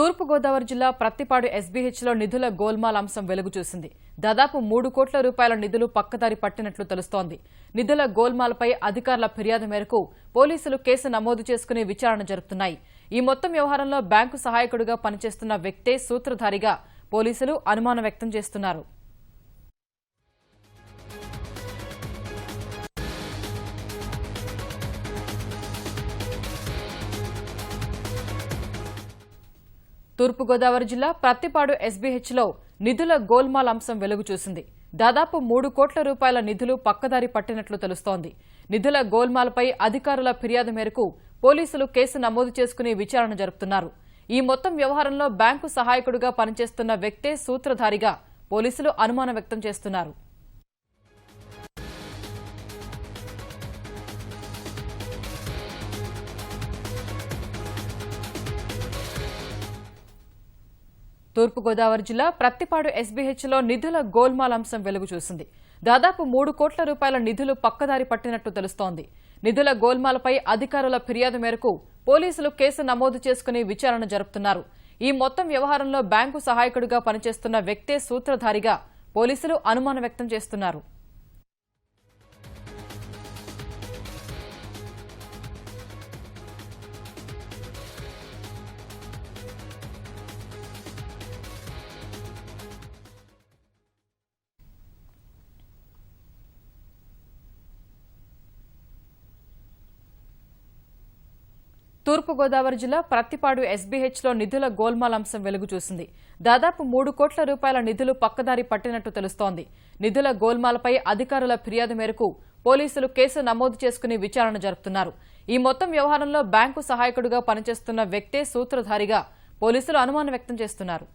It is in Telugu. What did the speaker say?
తూర్పు గోదావరి జిల్లా ప్రత్తిపాడు ఎస్బీహెచ్లో నిధుల గోల్మాల్ అంశం వెలుగు చూసింది. దాదాపు 3 కోట్ల రూపాయల నిధులు పక్కదారి పట్టినట్లు తెలుస్తోంది. నిధుల గోల్మాల్పై అధికారుల ఫిర్యాదు మేరకు పోలీసులు కేసు నమోదు చేసుకుని విచారణ జరుపుతున్నారు. ఈ మొత్తం వ్యవహారంలో బ్యాంకు సహాయకుడిగా పనిచేస్తున్న వ్యక్తే సూత్రధారిగా పోలీసులు అనుమానం వ్యక్తం చేస్తున్నారు. తూర్పు గోదావరి జిల్లా ప్రత్తిపాడు ఎస్బీహెచ్లో నిధుల గోల్మాల్ అంశం వెలుగు చూసింది. దాదాపు 3 కోట్ల రూపాయల నిధులు పక్కదారి పట్టినట్లు తెలుస్తోంది. నిధుల గోల్మాల్పై అధికారుల ఫిర్యాదు మేరకు పోలీసులు కేసు నమోదు చేసుకుని విచారణ జరుపుతున్నారు. ఈ మొత్తం వ్యవహారంలో బ్యాంకు సహాయకుడిగా పనిచేస్తున్న వ్యక్తే సూత్రధారిగా పోలీసులు అనుమానం వ్యక్తం చేస్తున్నారు. తూర్పు గోదావరి జిల్లా ప్రత్తిపాడు ఎస్బీహెచ్లో నిధుల గోల్మాల్ అంశం వెలుగు చూసింది. దాదాపు 3 కోట్ల రూపాయల నిధులు పక్కదారి పట్టినట్లు తెలుస్తోంది. నిధుల గోల్మాల్పై అధికారుల ఫిర్యాదు మేరకు పోలీసులు కేసు నమోదు చేసుకుని విచారణ జరుపుతున్నారు. ఈ మొత్తం వ్యవహారంలో బ్యాంకు సహాయకుడిగా పనిచేస్తున్న వ్యక్తే సూత్రధారిగా పోలీసులు అనుమానం వ్యక్తం చేస్తున్నారు. తూర్పు గోదావరి జిల్లా ప్రత్తిపాడు ఎస్బీహెచ్లో నిధుల గోల్మాల్ అంశం వెలుగు చూసింది. దాదాపు 3 కోట్ల రూపాయల నిధులు పక్కదారి పట్టినట్టు తెలుస్తోంది. నిధుల గోల్మాల్పై అధికారుల ఫిర్యాదు మేరకు పోలీసులు కేసు నమోదు చేసుకుని విచారణ జరుపుతున్నారు. ఈ మొత్తం వ్యవహారంలో బ్యాంకు సహాయకుడిగా పనిచేస్తున్న వ్యక్తే సూత్రధారిగా పోలీసులు అనుమానం వ్యక్తం చేస్తున్నారు.